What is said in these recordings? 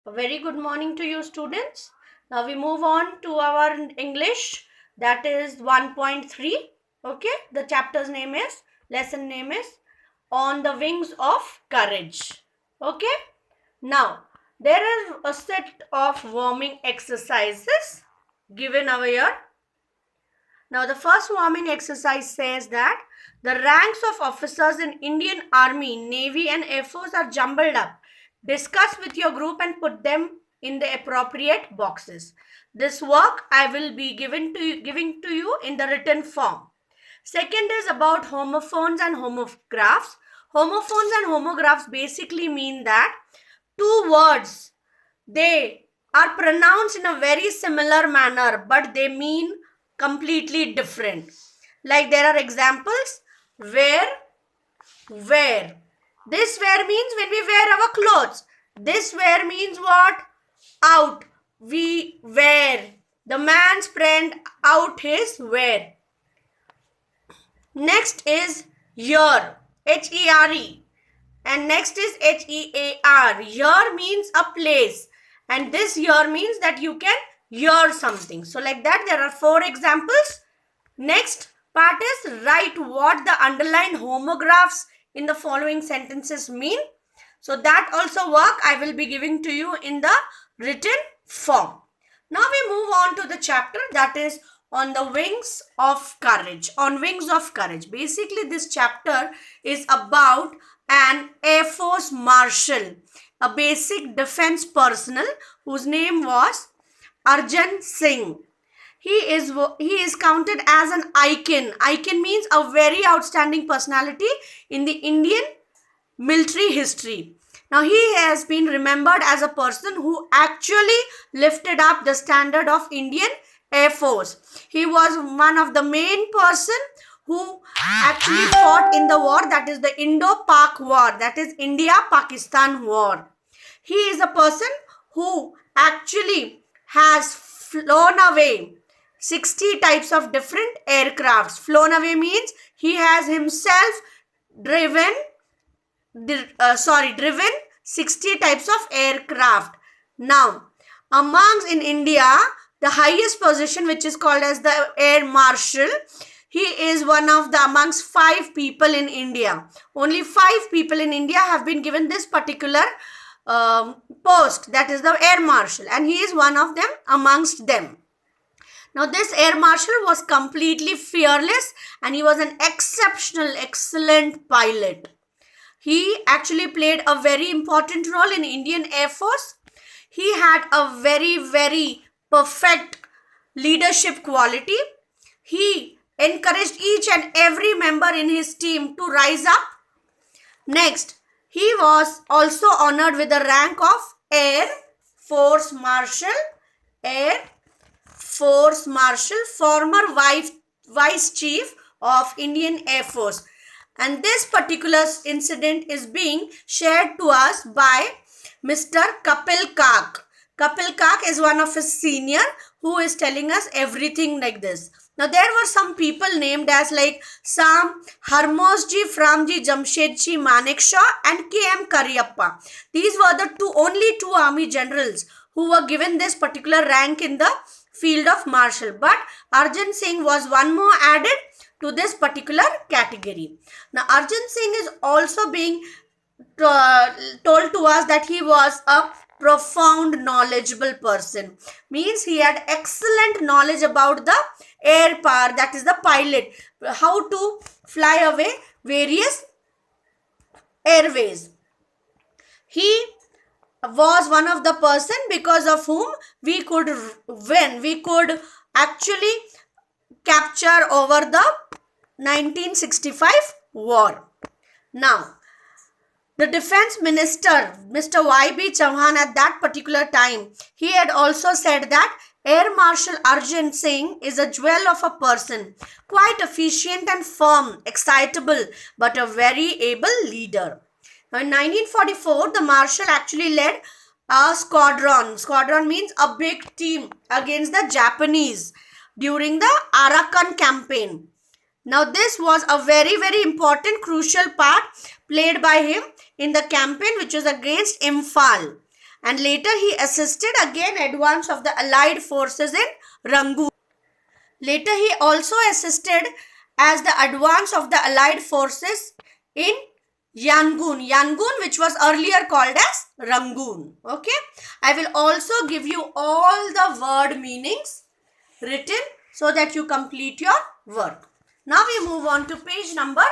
A very good morning to you students. Now we move on to our English, that is 1.3. Okay, the chapter's name is, lesson name is On the Wings of Courage. Okay, now there is a set of warming exercises given over here. Now the first warming exercise says that the ranks of officers in Indian Army, Navy and Air Force are jumbled up. Discuss with your group and put them in the appropriate boxes. This work I will be giving to you in the written form. Second is about homophones and homographs. Homophones and homographs basically mean that two words, they are pronounced in a very similar manner, but they mean completely different. Like there are examples, wear, wear. This wear means when we wear our clothes. This wear means what? Out. We wear. The man spread out his wear. Next is year. H-E-R-E. And next is H-E-A-R. Year means a place. And this year means that you can hear something. So like that there are 4 examples. Next part is write what the underlined homographs in the following sentences mean. So that also work I will be giving to you in the written form. Now we move on to the chapter, that is on the wings of courage. On wings of courage. Basically this chapter is about an Air Force Marshal, a basic defense personnel whose name was Arjan Singh. He is counted as an icon. Icon means a very outstanding personality in the Indian military history. Now he has been remembered as a person who actually lifted up the standard of Indian Air Force. He was one of the main person who actually fought in the war, that is the Indo-Pak war, that is India-Pakistan war. He is a person who actually has flown away 60 types of different aircrafts. Flown away means he has himself driven 60 types of aircraft. Now, amongst in India, the highest position, which is called as the Air Marshal, he is one of the amongst 5 people in India. Only 5 people in India have been given this particular post, that is the Air Marshal, and he is one of them amongst them. Now this Air Marshal was completely fearless and he was an exceptional, excellent pilot. He actually played a very important role in Indian Air Force. He had a very, very perfect leadership quality. He encouraged each and every member in his team to rise up. Next, he was also honored with the rank of Air Force Marshal. Air Force Marshal, former Vice Chief of Indian Air Force. And this particular incident is being shared to us by Mr. Kapil Kak. Kapil Kak is one of his senior who is telling us everything like this. Now there were some people named as like Sam Harmosji, Framji, Jamshedji, Manekshaw and K.M. Karyappa. These were the only two army generals who were given this particular rank in the field of marshal. But Arjan Singh was one more added to this particular category. Now Arjan Singh is also being told to us that he was a profound knowledgeable person. Means he had excellent knowledge about the air power, that is the pilot, how to fly away various airways. He was one of the person because of whom we could win. We could actually capture over the 1965 war. Now, the defense minister, Mr. Y.B. Chauhan, at that particular time, he had also said that Air Marshal Arjan Singh is a jewel of a person, quite efficient and firm, excitable, but a very able leader. Now, in 1944, the Marshal actually led a squadron. Squadron means a big team against the Japanese during the Arakan campaign. Now, this was a very, very important, crucial part played by him in the campaign which was against Imphal. and later he assisted again advance of the Allied forces in Rangoon. Later he also assisted as the advance of the Allied forces in Yangon, which was earlier called as Rangoon. Okay, I will also give you all the word meanings written so that you complete your work. Now we move on to page number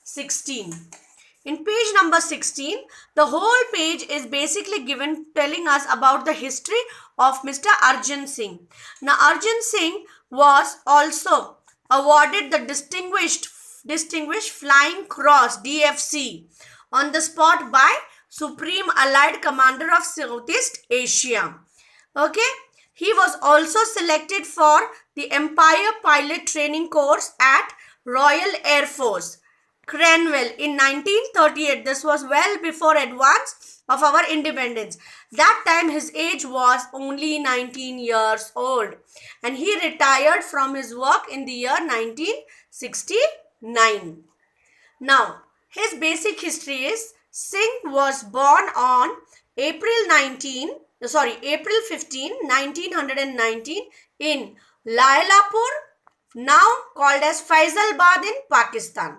16. In page number 16, the whole page is basically given telling us about the history of Mr. Arjun Singh. Now Arjun Singh was also awarded the Distinguished Flying Cross DFC on the spot by Supreme Allied Commander of Southeast Asia. Okay, he was also selected for the Empire Pilot Training Course at Royal Air Force, Cranwell in 1938. This was well before advance of our independence. That time his age was only 19 years old and he retired from his work in the year 1969. Now, his basic history is Singh was born on April 15, 1919 in Lailapur, now called as Faisalabad in Pakistan,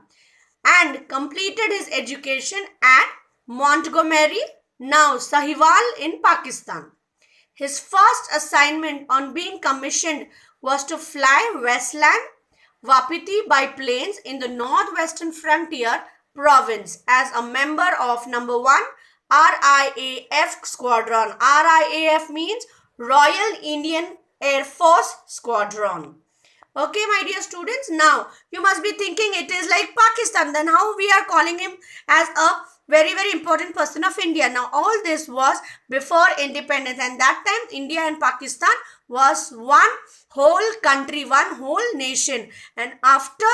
and completed his education at Montgomery, now Sahiwal in Pakistan. His first assignment on being commissioned was to fly Westland Wapiti biplanes in the northwestern frontier province as a member of number 1 RIAF squadron. RIAF means Royal Indian Air Force Squadron. Okay, my dear students, now you must be thinking it is like Pakistan, then how we are calling him as a very important person of India. Now all this was before independence, and that time India and Pakistan was one whole country, one whole nation. And after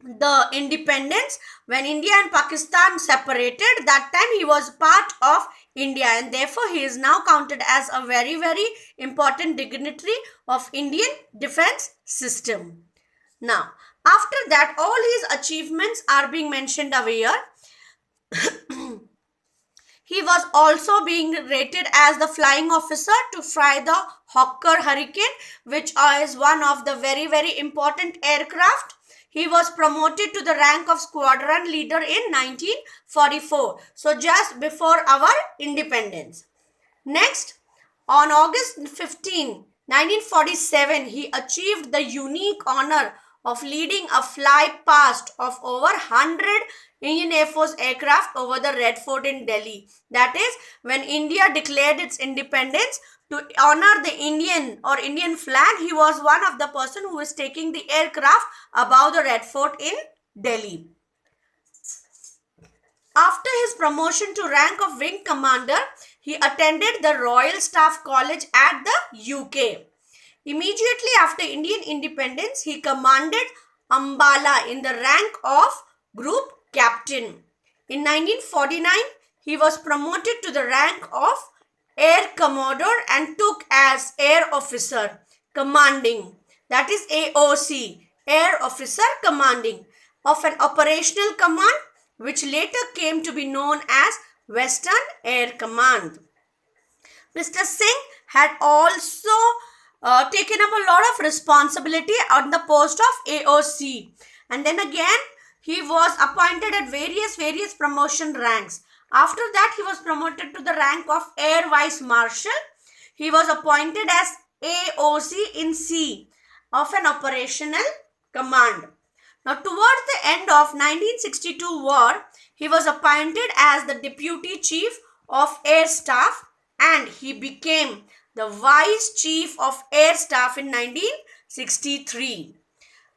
the independence, when India and Pakistan separated, that time he was part of India, and therefore he is now counted as a very important dignitary of Indian defense system. Now after that, all his achievements are being mentioned over here. He was also being rated as the flying officer to fly the Hawker Hurricane, which is one of the very important aircraft. He was promoted to the rank of squadron leader in 1944, so just before our independence. Next, on August 15, 1947, he achieved the unique honor of leading a fly past of over 100 Indian Air Force aircraft over the Red Fort in Delhi. That is, when India declared its independence, to honor the Indian flag, he was one of the person who was taking the aircraft above the Red Fort in Delhi. After his promotion to rank of wing commander, he attended the Royal Staff College at the UK. Immediately after Indian independence, he commanded Ambala in the rank of Group Captain. In 1949, he was promoted to the rank of Air Commodore and took as Air Officer Commanding, that is AOC, Air Officer Commanding, of an operational command which later came to be known as Western Air Command. Mr. Singh had also taken up a lot of responsibility on the post of AOC, and then again he was appointed at various promotion ranks. After that, he was promoted to the rank of Air Vice Marshal. He was appointed as AOC in C of an operational command. Now, towards the end of 1962 war, he was appointed as the Deputy Chief of Air Staff, and he became the Vice Chief of Air Staff in 1963.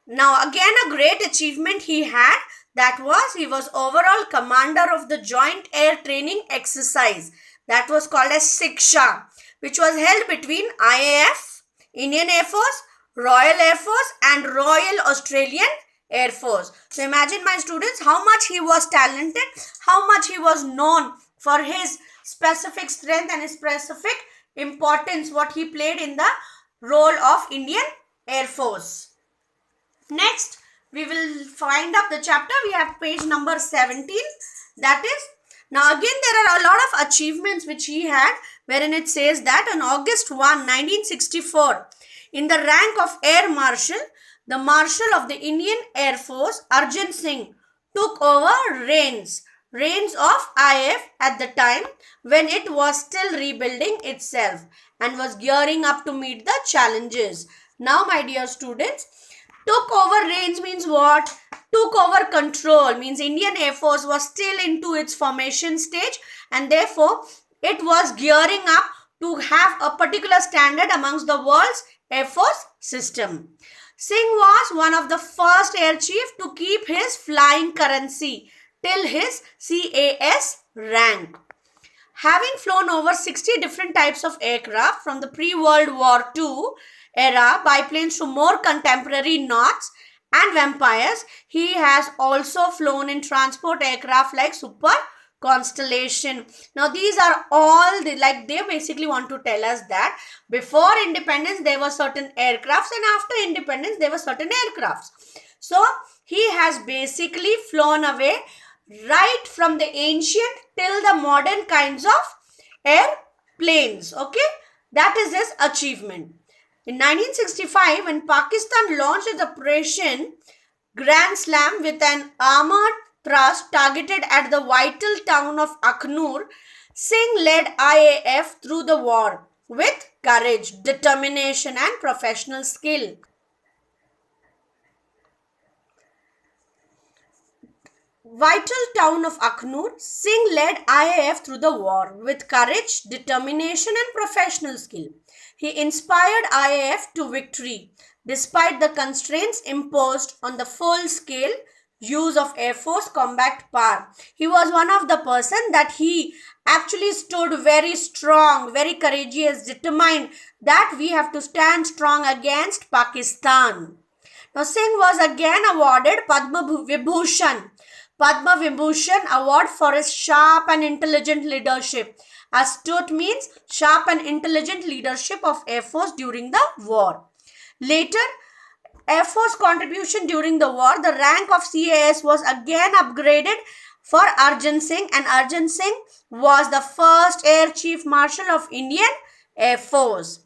Now, again a great achievement he had, that was he was overall commander of the Joint Air Training Exercise that was called as Siksha, which was held between IAF, Indian Air Force, Royal Air Force and Royal Australian Air Force. So imagine, my students, how much he was talented, how much he was known for his specific strength and his specific importance what he played in the role of Indian Air Force. Next, we will find up the chapter. We have page number 17, that is Now again there are a lot of achievements which he had, wherein it says that on August 1, 1964, in the rank of Air Marshal, the Marshal of the Indian Air Force, Arjun Singh, took over reins of IAF at the time when it was still rebuilding itself and was gearing up to meet the challenges. Now my dear students, took over reins means what? Took over control means Indian Air Force was still into its formation stage, and therefore it was gearing up to have a particular standard amongst the world's Air Force system. Singh was one of the first air chief to keep his flying currency till his CAS rank. Having flown over 60 different types of aircraft from the pre-World War II era biplanes to more contemporary Norths and Vampires, he has also flown in transport aircraft like Super Constellation. Now these are all they basically want to tell us that before independence there were certain aircrafts and after independence there were certain aircrafts. So he has basically flown away right from the ancient till the modern kinds of airplanes. Okay, that is his achievement. In 1965, when Pakistan launched its Operation Grand Slam with an armored thrust targeted at the vital town of Akhnur, Singh led IAF through the war with courage, determination and professional skill. Vital town of Akhnur, Singh led IAF through the war with courage, determination and professional skill. He inspired IAF to victory despite the constraints imposed on the full-scale use of Air Force combat power. He was one of the person that he actually stood very strong, very courageous, determined that we have to stand strong against Pakistan. Now Singh was again awarded Padma Vibhushan award for his sharp and intelligent leadership. Astute means sharp and intelligent leadership of Air Force during the war. Later, Air Force contribution during the war, the rank of CAS was again upgraded for Arjun Singh, and Arjun Singh was the first Air Chief Marshal of Indian Air Force.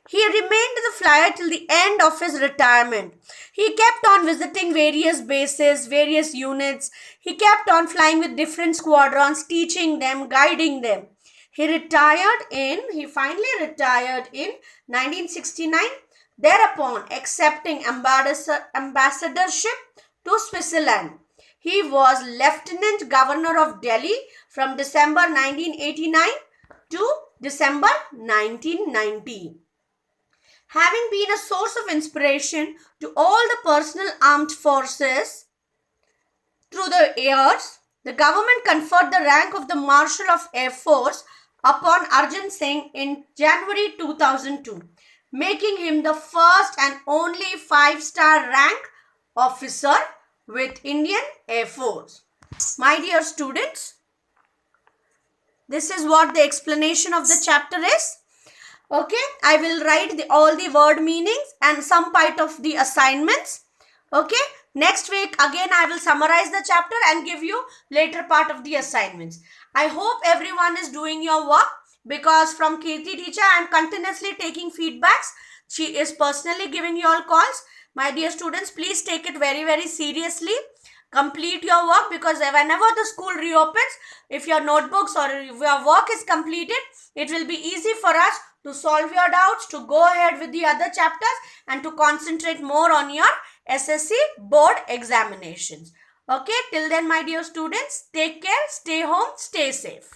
He remained the flyer till the end of his retirement. He kept on visiting various bases, various units. He kept on flying with different squadrons, teaching them, guiding them. He finally retired in 1969, thereupon accepting ambassadorship to Switzerland. He was Lieutenant Governor of Delhi from December 1989 to December 1990. Having been a source of inspiration to all the personal armed forces through the years, the government conferred the rank of the Marshal of Air Force upon Arjun Singh in January 2002, making him the first and only 5-star rank officer with Indian Air Force. My dear students, this is what the explanation of the chapter is. Okay, I will write all the word meanings and some part of the assignments. Okay, next week again I will summarize the chapter and give you later part of the assignments. I hope everyone is doing your work, because from Kirti teacher I am continuously taking feedbacks. She is personally giving you all calls. My dear students, please take it very, very seriously. Complete your work, because whenever the school reopens, if your notebooks or if your work is completed, it will be easy for us to solve your doubts, to go ahead with the other chapters and to concentrate more on your SSC board examinations. Okay, till then my dear students, take care, stay home, stay safe.